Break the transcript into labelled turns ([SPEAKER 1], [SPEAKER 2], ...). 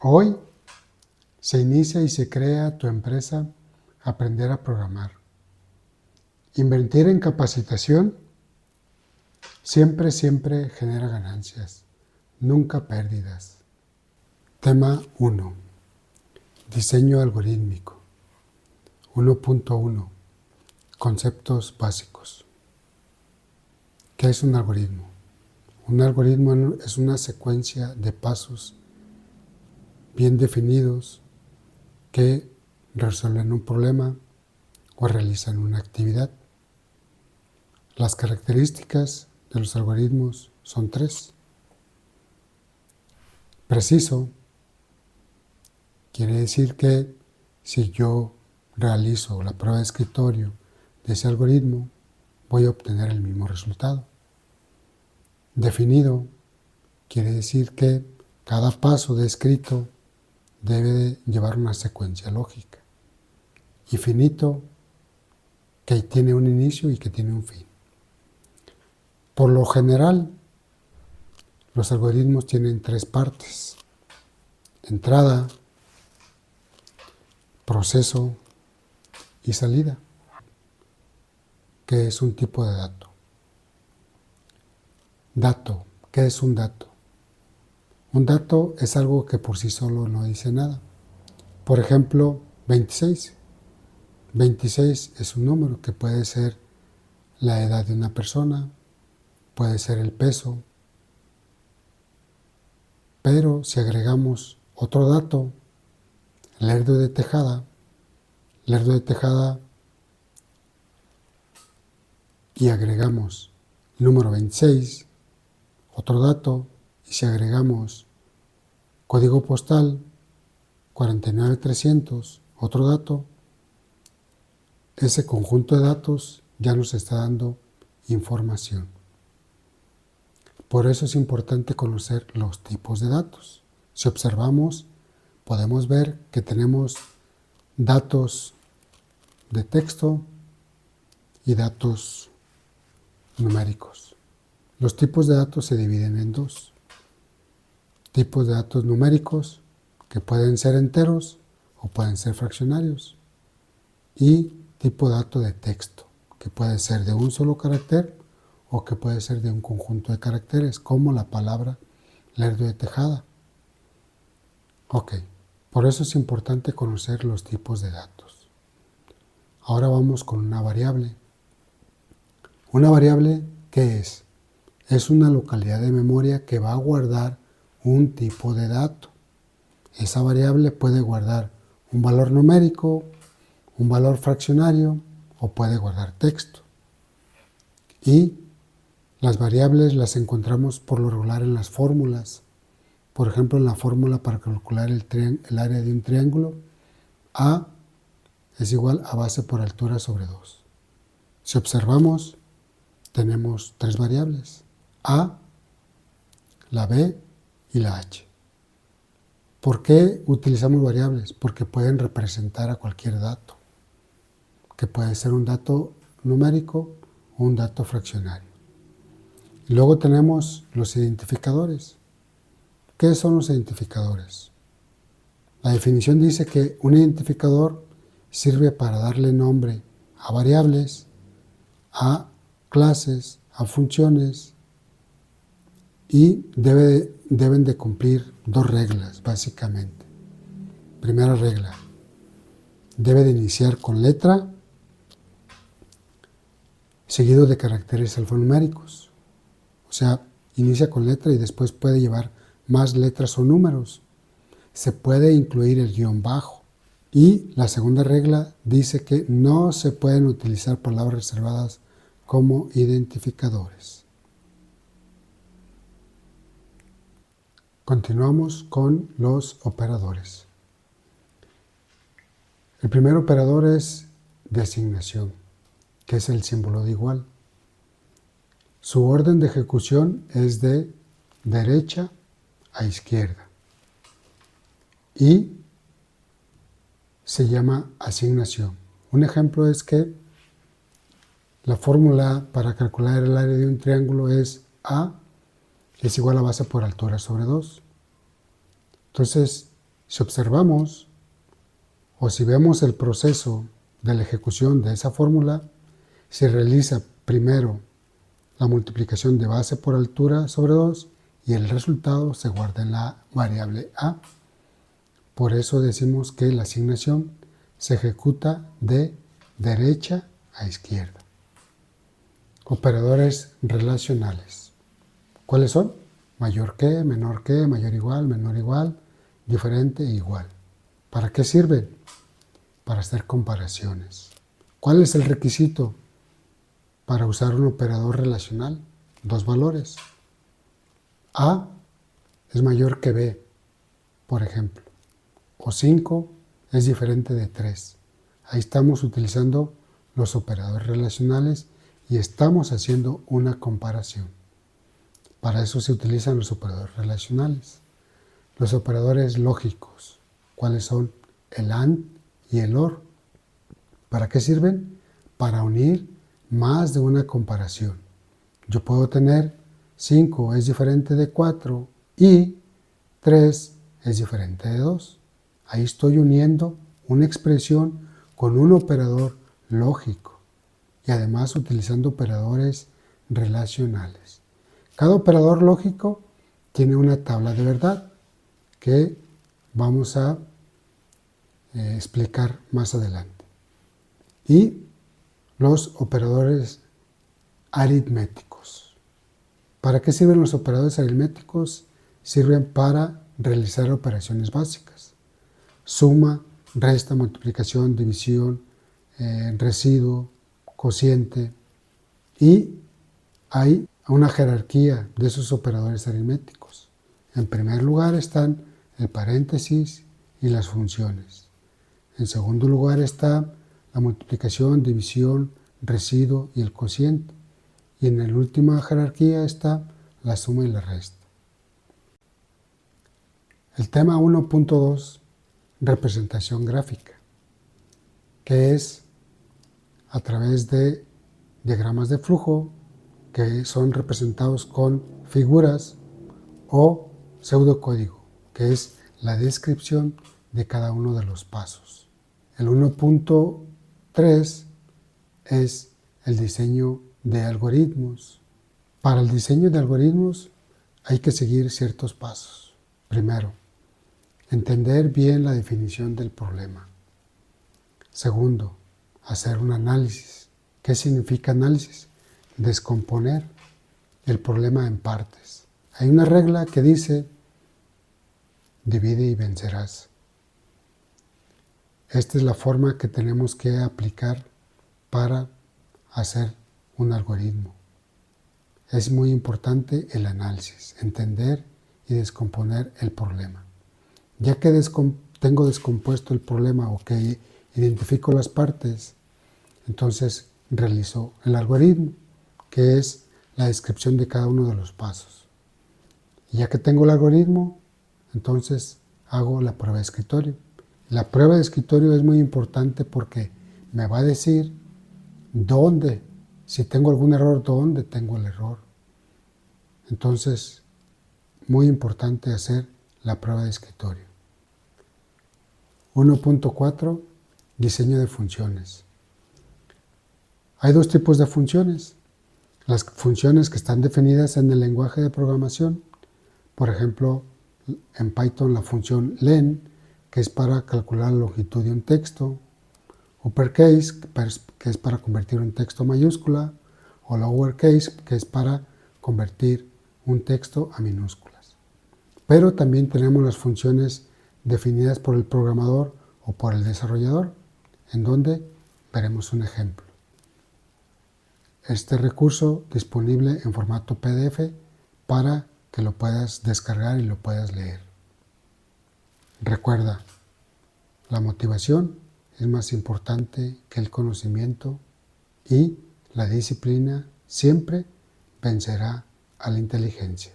[SPEAKER 1] Hoy se inicia y se crea tu empresa Aprender a Programar. Invertir en capacitación siempre genera ganancias, nunca pérdidas. Tema 1. Diseño algorítmico. 1.1. Conceptos básicos. ¿Qué es un algoritmo? Un algoritmo es una secuencia de pasos bien definidos que resuelven un problema o realizan una actividad. Las características de los algoritmos son 3. Preciso quiere decir que si yo realizo la prueba de escritorio de ese algoritmo, voy a obtener el mismo resultado. Definido quiere decir que cada paso descrito debe de llevar una secuencia lógica. Y finito, que tiene un inicio y que tiene un fin. Por lo general, los algoritmos tienen 3 partes: entrada, proceso y salida, que es un tipo de dato. Dato, ¿qué es un dato? Un dato es algo que por sí solo no dice nada. Por ejemplo, 26. 26 es un número que puede ser la edad de una persona, puede ser el peso, pero si agregamos otro dato, Lerdo de Tejada, y agregamos número 26, otro dato, y si agregamos código postal 49300, otro dato, ese conjunto de datos ya nos está dando información. Por eso es importante conocer los tipos de datos. Si observamos, podemos ver que tenemos datos de texto y datos numéricos. Los tipos de datos se dividen en 2. Tipos de datos numéricos, que pueden ser enteros o pueden ser fraccionarios. Y tipo de dato de texto, que puede ser de un solo carácter o que puede ser de un conjunto de caracteres, como la palabra Lerdo de Tejada. Ok, por eso es importante conocer los tipos de datos. Ahora vamos con una variable. Una variable, ¿qué es? Es una localidad de memoria que va a guardar un tipo de dato. Esa variable puede guardar un valor numérico, un valor fraccionario o puede guardar texto. Y las variables las encontramos por lo regular en las fórmulas. Por ejemplo, en la fórmula para calcular el área de un triángulo, A es igual a base por altura sobre 2. Si observamos, tenemos 3 variables: A, la B y la H. ¿Por qué utilizamos variables? Porque pueden representar a cualquier dato, que puede ser un dato numérico o un dato fraccionario. Y luego tenemos los identificadores. ¿Qué son los identificadores? La definición dice que un identificador sirve para darle nombre a variables, a clases, a funciones, y deben de cumplir 2 reglas, básicamente. Primera regla, debe de iniciar con letra, seguido de caracteres alfanuméricos. O sea, inicia con letra y después puede llevar más letras o números. Se puede incluir el guión bajo. Y la segunda regla dice que no se pueden utilizar palabras reservadas como identificadores. Continuamos con los operadores. El primer operador es de asignación, que es el símbolo de igual. Su orden de ejecución es de derecha a izquierda y se llama asignación. Un ejemplo es que la fórmula para calcular el área de un triángulo es A es igual a base por altura sobre 2. Entonces, Si observamos o si vemos el proceso de la ejecución de esa fórmula, se realiza primero la multiplicación de base por altura sobre 2 y el resultado se guarda en la variable a. Por eso decimos que la asignación se ejecuta de derecha a izquierda. Operadores relacionales. ¿Cuáles son? Mayor que, mayor igual, menor igual, diferente e igual. ¿Para qué sirven? Para hacer comparaciones. ¿Cuál es el requisito para usar un operador relacional? Dos valores. A es mayor que B, por ejemplo. O 5 es diferente de 3. Ahí estamos utilizando los operadores relacionales y estamos haciendo una comparación. Para eso se utilizan los operadores relacionales. Los operadores lógicos, ¿cuáles son? El AND y el OR. ¿Para qué sirven? Para unir más de una comparación. Yo puedo tener 5 es diferente de 4 y 3 es diferente de 2. Ahí estoy uniendo una expresión con un operador lógico y además utilizando operadores relacionales. Cada operador lógico tiene una tabla de verdad que vamos a explicar más adelante. Y los operadores aritméticos. ¿Para qué sirven los operadores aritméticos? Sirven para realizar operaciones básicas. Suma, resta, multiplicación, división, residuo, cociente. Y hay una jerarquía de esos operadores aritméticos. En primer lugar están el paréntesis y las funciones. En segundo lugar está la multiplicación, división, residuo y el cociente. Y en la última jerarquía está la suma y la resta. El tema 1.2, representación gráfica, que es a través de diagramas de flujo que son representados con figuras o pseudocódigo, que es la descripción de cada uno de los pasos. El 1.3 es el diseño de algoritmos. Para el diseño de algoritmos hay que seguir ciertos pasos. Primero, entender bien la definición del problema. Segundo, hacer un análisis. ¿Qué significa análisis? Descomponer el problema en partes. Hay una regla que dice, divide y vencerás. Esta es la forma que tenemos que aplicar para hacer un algoritmo. Es muy importante el análisis, entender y descomponer el problema. Ya que tengo descompuesto el problema o que identifico las partes, entonces realizo el algoritmo, que es la descripción de cada uno de los pasos. Y ya que tengo el algoritmo, entonces hago la prueba de escritorio. La prueba de escritorio es muy importante porque me va a decir dónde, si tengo algún error, dónde tengo el error. Entonces, muy importante hacer la prueba de escritorio. 1.4, diseño de funciones. Hay dos tipos de funciones. Las funciones que están definidas en el lenguaje de programación, por ejemplo, en Python la función len, que es para calcular la longitud de un texto, uppercase, que es para convertir un texto a mayúscula, o lowercase, que es para convertir un texto a minúsculas. Pero también tenemos las funciones definidas por el programador o por el desarrollador, en donde veremos un ejemplo. Este recurso disponible en formato PDF para que lo puedas descargar y lo puedas leer. Recuerda, la motivación es más importante que el conocimiento y la disciplina siempre vencerá a la inteligencia.